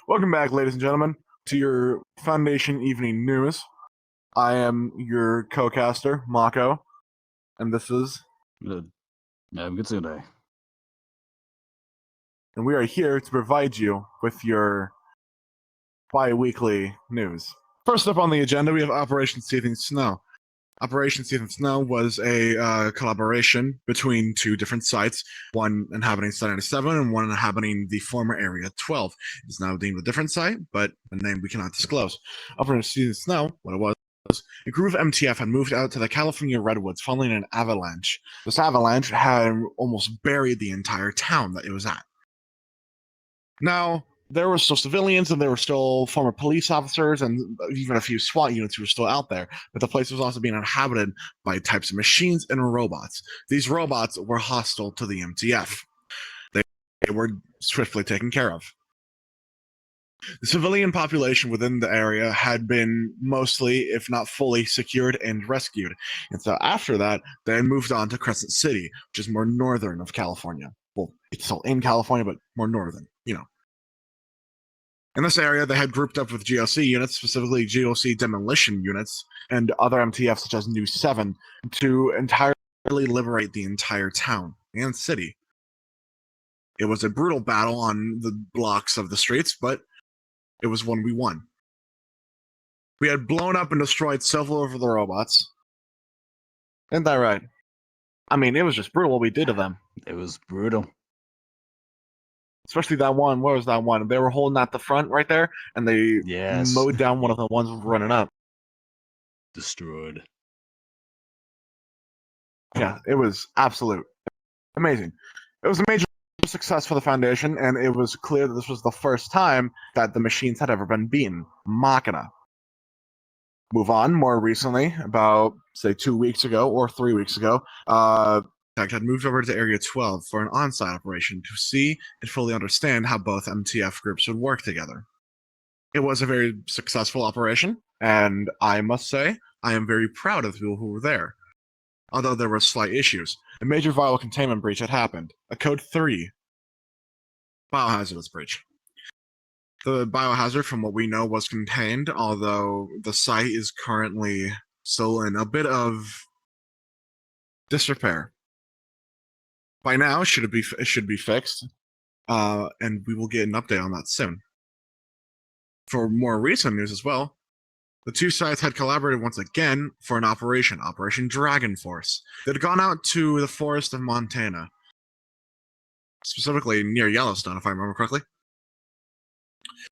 Welcome back, ladies and gentlemen, to your Foundation Evening News. I am your co-caster, Mako, and this is... Good. Kitsune. And we are here to provide you with your bi-weekly news. First up on the agenda, we have Operation Seething Snow. Operation Seething Snow was a collaboration between two different sites, one inhabiting Site 97 and one inhabiting the former Area 12. It's now deemed a different site, but a name we cannot disclose. Operation Seething Snow, what it was, a group of MTF had moved out to the California redwoods following an avalanche. This avalanche had almost buried the entire town that it was at. Now, there were still civilians and there were still former police officers and even a few SWAT units who were still out there, but the place was also being inhabited by types of machines and robots. These robots were hostile to the MTF. They were swiftly taken care of. The civilian population within the area had been mostly, if not fully, secured and rescued. And so after that, they moved on to Crescent City, which is more northern of California. Well, it's still in California, but more northern, you know. In this area, they had grouped up with GOC units, specifically GOC demolition units, and other MTFs such as New 7, to entirely liberate the entire town and city. It was a brutal battle on the blocks of the streets, but it was one we won. We had blown up and destroyed several of the robots. Isn't that right? I mean, it was just brutal what we did to them. It was brutal. Especially that one. Where was that one? They were holding at the front right there, and they mowed down one of the ones running up. Destroyed. Yeah, it was absolute amazing. It was a major success for the Foundation, and it was clear that this was the first time that the machines had ever been beaten. Machina. Move on, more recently, about, say, 2 weeks ago or 3 weeks ago, had moved over to Area 12 for an on-site operation to see and fully understand how both MTF groups would work together. It was a very successful operation, and I must say, I am very proud of the people who were there. Although there were slight issues. A major viral containment breach had happened. A Code 3 biohazardous breach. The biohazard, from what we know, was contained, although the site is currently still in a bit of disrepair. By now, it should be fixed, and we will get an update on that soon. For more recent news as well, the two sides had collaborated once again for an Operation Dragon Force. They had gone out to the forest of Montana, specifically near Yellowstone, if I remember correctly.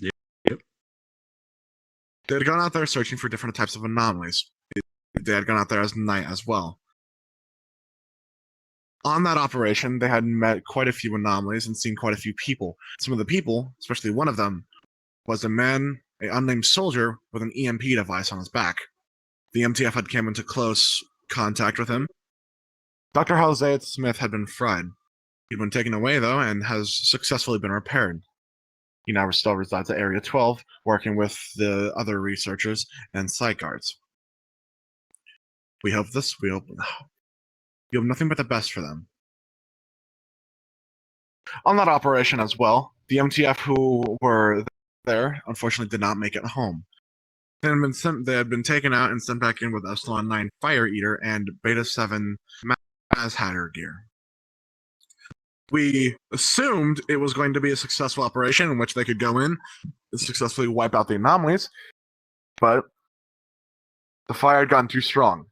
Yep. They had gone out there searching for different types of anomalies. They had gone out there as night as well. On that operation, they had met quite a few anomalies and seen quite a few people. Some of the people, especially one of them, was a man, an unnamed soldier, with an EMP device on his back. The MTF had come into close contact with him. Dr. Halzayat Smith had been fried. He'd been taken away, though, and has successfully been repaired. He now still resides at Area 12, working with the other researchers and site guards. We hope nothing but the best for them. On that operation as well, the MTF who were there unfortunately did not make it home. They had been taken out and sent back in with Epsilon 9 Fire Eater and Beta 7 Maz Hatter gear. We assumed it was going to be a successful operation in which they could go in and successfully wipe out the anomalies, but the fire had gotten too strong.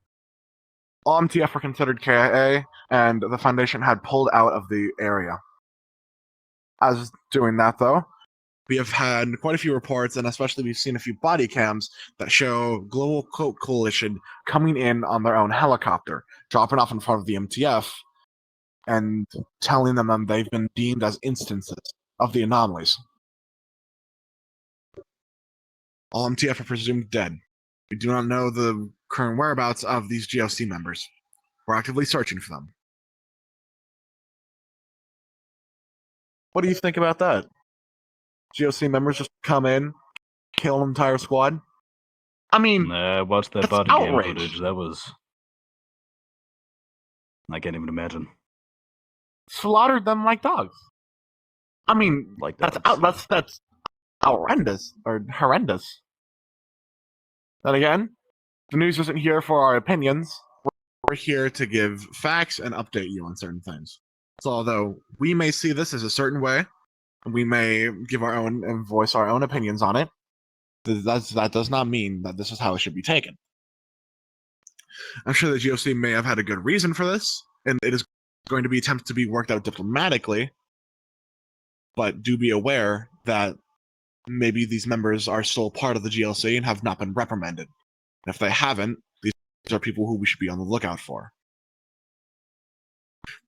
All MTF were considered KIA, and the Foundation had pulled out of the area. As doing that, though, we have had quite a few reports, and especially we've seen a few body cams that show Global Coalition coming in on their own helicopter, dropping off in front of the MTF, and telling them they've been deemed as instances of the anomalies. All MTF are presumed dead. We do not know the current whereabouts of these GOC members. We're actively searching for them. What do you think about that? GOC members just come in, kill an entire squad? I mean, I watched that body cam footage. That was... I can't even imagine. Slaughtered them like dogs. I mean, like that's horrendous. Then again, the news isn't here for our opinions. We're here to give facts and update you on certain things. So although we may see this as a certain way, and we may give our own and voice our own opinions on it, that does not mean that this is how it should be taken. I'm sure the GOC may have had a good reason for this, and it is going to be attempted to be worked out diplomatically, but do be aware that maybe these members are still part of the GLC and have not been reprimanded. And if they haven't, these are people who we should be on the lookout for.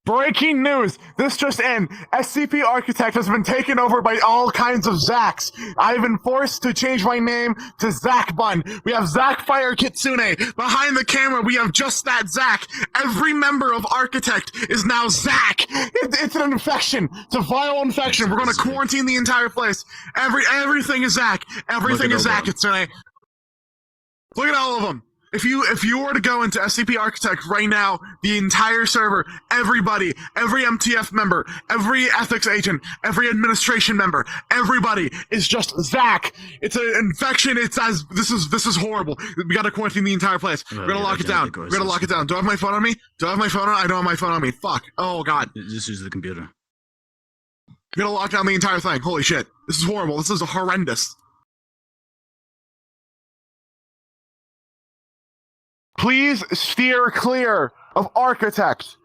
Breaking news! This just in. SCP Architect has been taken over by all kinds of Zacks. I've been forced to change my name to Zack Bun. We have Zack Fire Kitsune. Behind the camera, we have just that Zack. Every member of Architect is now Zack. It's an infection. It's a viral infection. We're going to quarantine the entire place. Everything is Zack. Everything is Zack Kitsune. Look at all of them. If you were to go into SCP Architect right now, the entire server, everybody, every MTF member, every ethics agent, every administration member, everybody is just Zack. It's an infection. This is horrible. We gotta quarantine the entire place. We're gonna lock it down. We're gonna lock it down. Do I have my phone on me? Do I have my phone on? I don't have my phone on me. Fuck. Oh god. Just use the computer. We're gonna lock down the entire thing. Holy shit. This is horrible. This is horrendous. Please steer clear of Architect.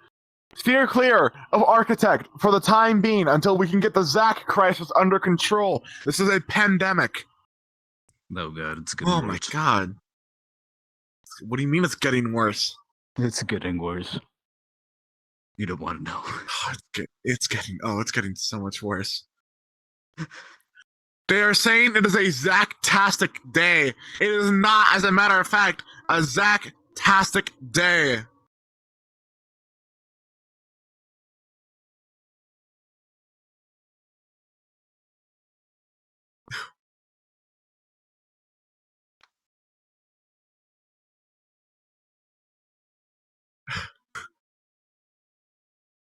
Steer clear of Architect for the time being until we can get the Zack crisis under control. This is a pandemic. Oh god, it's getting worse. Oh my god. What do you mean it's getting worse? It's getting worse. You don't want to know. It's getting so much worse. They are saying it is a Zack-tastic day. It is not, as a matter of fact, a Zack-tastic day.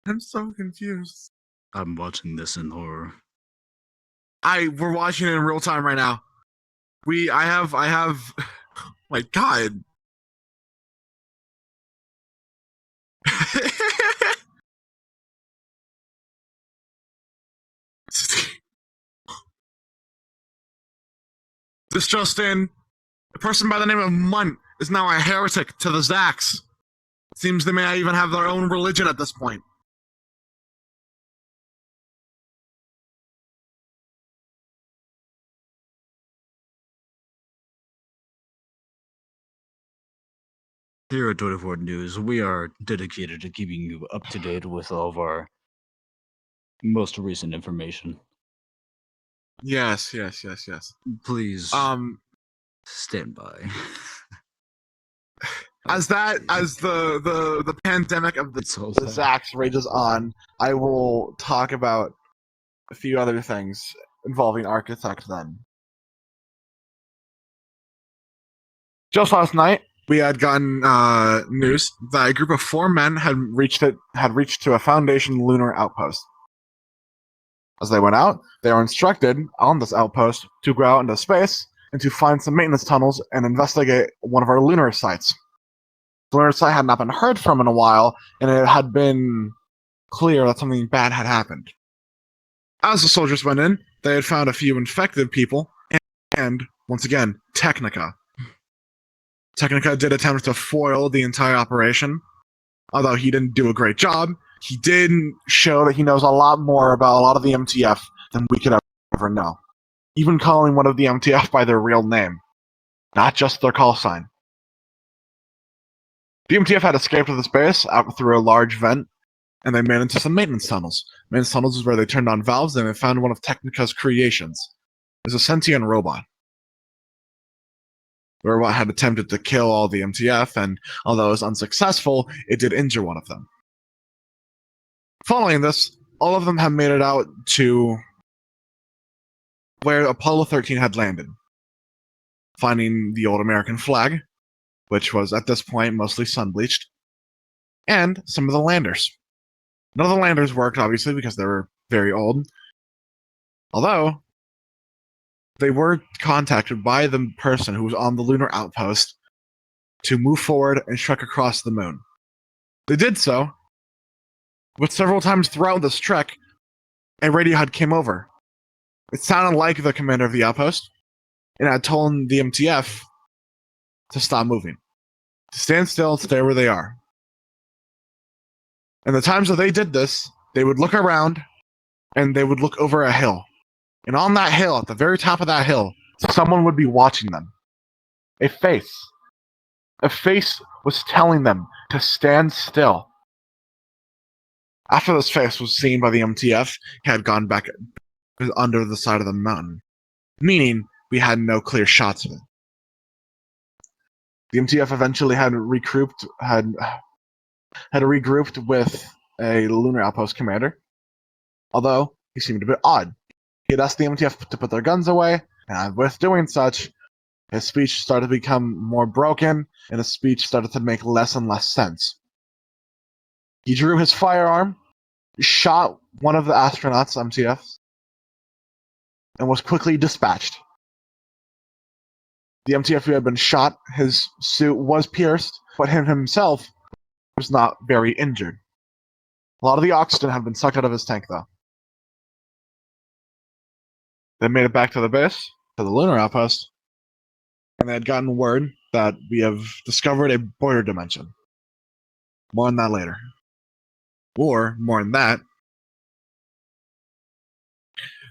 I'm so confused. I'm watching this in horror. We're watching it in real time right now. I have my god. This just in, a person by the name of Munt is now a heretic to the Zacks. Seems they may not even have their own religion at this point. Here at 24 News, we are dedicated to keeping you up to date with all of our most recent information. Yes. Please, stand by. As the pandemic of the Zacks rages on, I will talk about a few other things involving Architect then. Just last night, we had gotten news that a group of 4 men had reached to a Foundation lunar outpost. As they went out, they were instructed on this outpost to go out into space and to find some maintenance tunnels and investigate one of our lunar sites. The lunar site had not been heard from in a while, and it had been clear that something bad had happened. As the soldiers went in, they had found a few infected people and once again, Technica. Technica did attempt to foil the entire operation. Although he didn't do a great job, he did show that he knows a lot more about a lot of the MTF than we could ever know. Even calling one of the MTF by their real name, not just their call sign. The MTF had escaped to the space out through a large vent, and they made into some maintenance tunnels. Maintenance tunnels is where they turned on valves and they found one of Technica's creations. It was a sentient robot. The robot had attempted to kill all the MTF, and although it was unsuccessful, it did injure one of them. Following this, all of them have made it out to where Apollo 13 had landed, finding the old American flag, which was at this point mostly sun-bleached, and some of the landers. None of the landers worked, obviously, because they were very old. Although, they were contacted by the person who was on the lunar outpost to move forward and trek across the moon. They did so, but several times throughout this trek, a radio HUD came over. It sounded like the commander of the outpost, and had told the MTF to stop moving, to stand still, stay where they are. And the times that they did this, they would look around, and they would look over a hill. And on that hill, at the very top of that hill, someone would be watching them. A face. A face was telling them to stand still. After this face was seen by the MTF, he had gone back under the side of the mountain, meaning we had no clear shots of it. The MTF eventually had regrouped with a lunar outpost commander, although he seemed a bit odd. He had asked the MTF to put their guns away, and with doing such, his speech started to become more broken, and his speech started to make less and less sense. He drew his firearm, shot one of the astronauts, MTFs, and was quickly dispatched. The MTF who had been shot, his suit was pierced, but him himself was not very injured. A lot of the oxygen had been sucked out of his tank, though. They made it back to the base, to the lunar outpost, and they had gotten word that we have discovered a border dimension. More on that later. Or, more than that,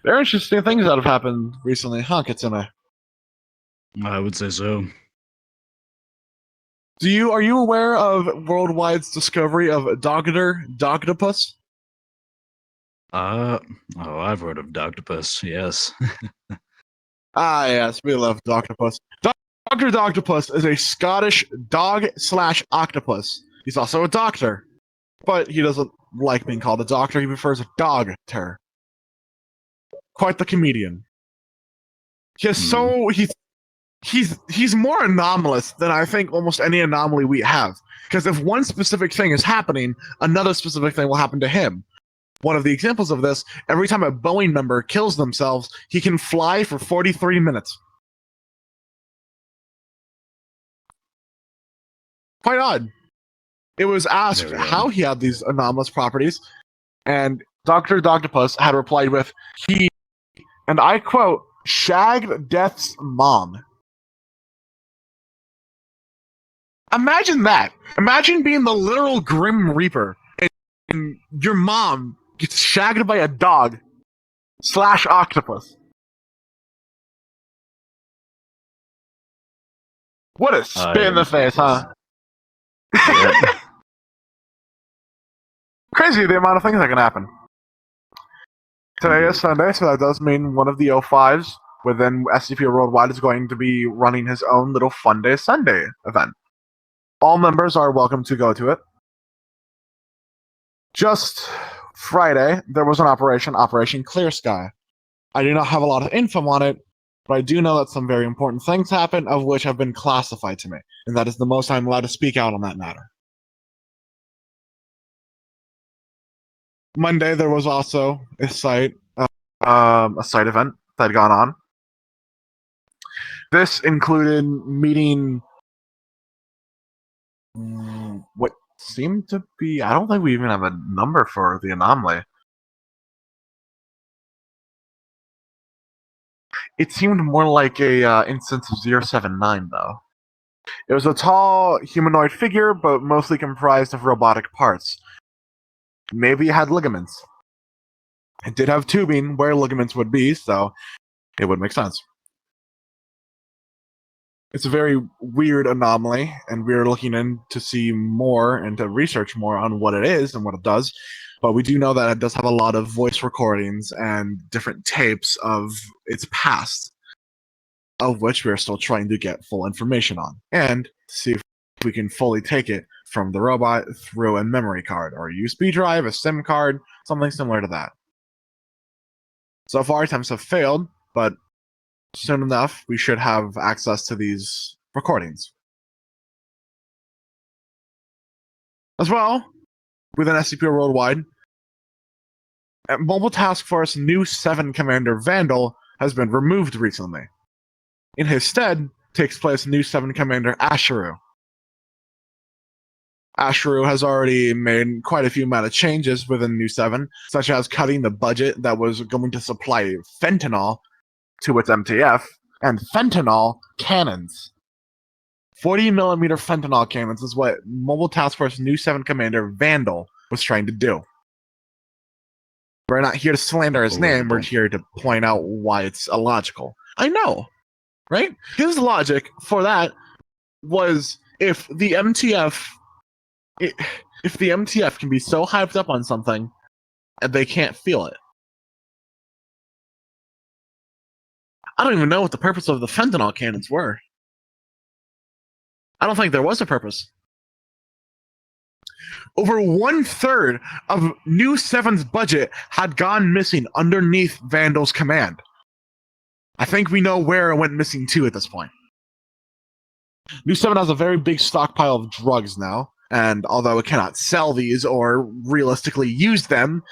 there are interesting things that have happened recently, huh, Kitsune? I would say so. Are you aware of Worldwide's discovery of Dr. Doctopus? I've heard of Doctopus, yes. Ah, yes, we love Doctopus. Dr. Doctopus is a Scottish dog/octopus. He's also a doctor, but he doesn't like being called a doctor. He prefers a dogter. Quite the comedian. He's more anomalous than I think almost any anomaly we have. Because if one specific thing is happening, another specific thing will happen to him. One of the examples of this, every time a Boeing member kills themselves, he can fly for 43 minutes. Quite odd. It was asked how he had these anomalous properties, and Dr. Doctopus had replied with, he, and I quote, shagged Death's mom. Imagine that. Imagine being the literal Grim Reaper, and your mom gets shagged by a dog/octopus. What a spit in the face, huh? Yep. Crazy the amount of things that can happen. Today is Sunday, so that does mean one of the O5s within SCP Worldwide is going to be running his own little Fun Day Sunday event. All members are welcome to go to it. Just Friday, there was an Operation Clear Sky. I do not have a lot of info on it, but I do know that some very important things happened, of which have been classified to me, and that is the most I'm allowed to speak out on that matter. Monday, there was also a site event that had gone on. This included meeting what seemed to be, I don't think we even have a number for the anomaly. It seemed more like a instance of 079, though. It was a tall humanoid figure, but mostly comprised of robotic parts. Maybe it had ligaments. It did have tubing where ligaments would be, so it would make sense. It's a very weird anomaly, and we're looking in to see more and to research more on what it is and what it does. But we do know that it does have a lot of voice recordings and different tapes of its past, of which we're still trying to get full information on, and see if we can fully take it from the robot through a memory card, or a USB drive, a SIM card, something similar to that. So far, attempts have failed, but soon enough, we should have access to these recordings. As well, within SCP Worldwide, Mobile Task Force New 7 Commander Vandal has been removed recently. In his stead takes place new 7 Commander Asheru. Asheru has already made quite a few amount of changes within New 7, such as cutting the budget that was going to supply fentanyl to its MTF, and fentanyl cannons. 40mm fentanyl cannons is what Mobile Task Force New 7 Commander Vandal was trying to do. We're not here to slander his name, we're here to point out why it's illogical. I know, right? His logic for that was if the MTF can be so hyped up on something and they can't feel it. I don't even know what the purpose of the fentanyl cannons were. I don't think there was a purpose. Over 1/3 of New 7's budget had gone missing underneath Vandal's command. I think we know where it went missing to at this point. New 7 has a very big stockpile of drugs now, and although it cannot sell these or realistically use them,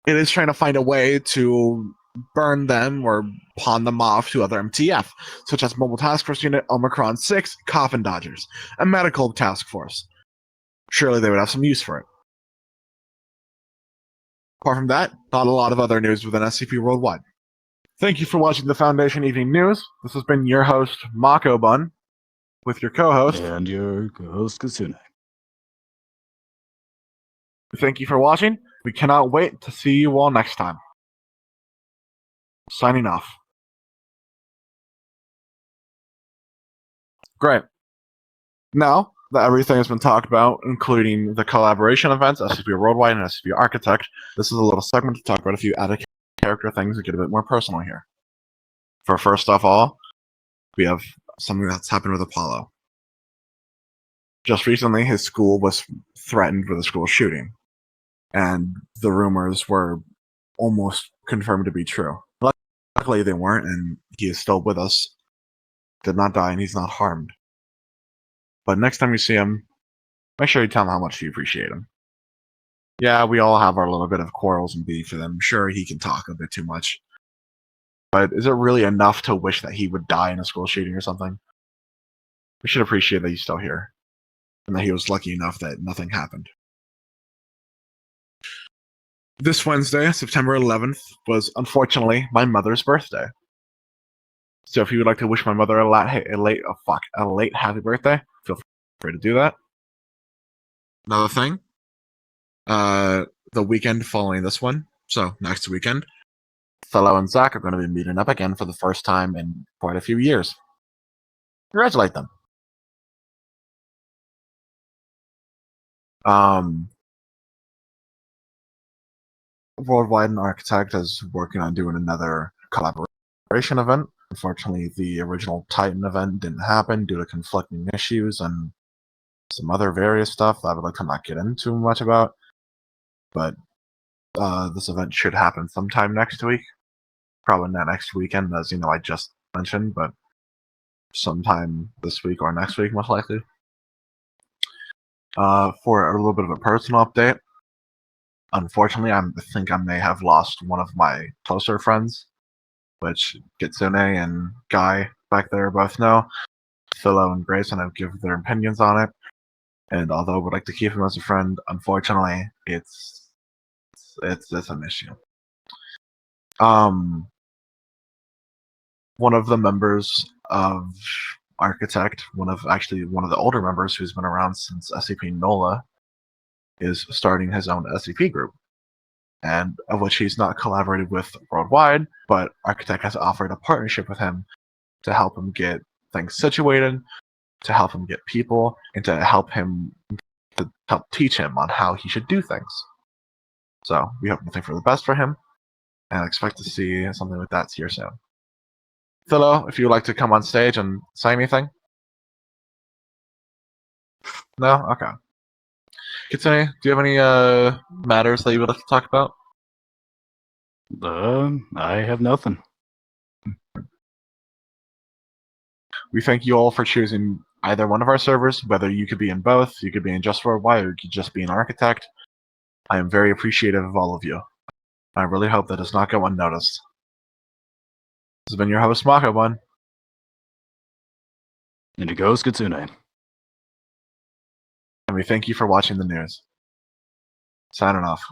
it is trying to find a way to burn them or pawn them off to other MTF, such as Mobile Task Force Unit Omicron 6, Coffin Dodgers, a medical task force. Surely they would have some use for it. Apart from that, not a lot of other news within SCP Worldwide. Thank you for watching the Foundation Evening News. This has been your host, Mako Bun, with your co-host. And your co-host, Kasune. Thank you for watching. We cannot wait to see you all next time. Signing off. Great. Now that everything has been talked about, including the collaboration events, SCP Worldwide and SCP Architect, this is a little segment to talk about a few out-of-character things that get a bit more personal here. For first of all, we have something that's happened with Apollo. Just recently, his school was threatened with a school shooting, and the rumors were almost confirmed to be true. Luckily, they weren't, and he is still with us. Did not die, and he's not harmed. But next time you see him, make sure you tell him how much you appreciate him. Yeah, we all have our little bit of quarrels and beef with him. Sure, he can talk a bit too much. But is it really enough to wish that he would die in a school shooting or something? We should appreciate that he's still here, and that he was lucky enough that nothing happened. This Wednesday, September 11th, was unfortunately my mother's birthday. So if you would like to wish my mother a late happy birthday, feel free to do that. Another thing, the weekend following this one, so next weekend, Fellow and Zach are going to be meeting up again for the first time in quite a few years. Congratulate them. Worldwide and Architect is working on doing another collaboration event. Unfortunately, the original Titan event didn't happen due to conflicting issues and some other various stuff that I would like to not get into much about. But this event should happen sometime next week. Probably not next weekend, as you know, I just mentioned, but sometime this week or next week, most likely. For a little bit of a personal update, unfortunately, I think I may have lost one of my closer friends, which Kitsune and Guy back there both know. Philo and Grayson have given their opinions on it, and although I would like to keep him as a friend, unfortunately, it's an issue. One of the members of Architect, one of the older members who's been around since SCP NOLA, is starting his own SCP group, and of which he's not collaborated with worldwide, but Architect has offered a partnership with him to help him get things situated, to help him get people, and to help teach him on how he should do things. So we hope nothing for the best for him, and expect to see something like that here soon. Philo, if you would like to come on stage and say anything? No? Okay. Kitsune, do you have any matters that you would like to talk about? I have nothing. We thank you all for choosing either one of our servers, whether you could be in both, you could be in just Worldwide, or you could just be an Architect. I am very appreciative of all of you. I really hope that does not go unnoticed. has been your host, Maka1. And it goes Kitsune. And we thank you for watching the news. Signing off.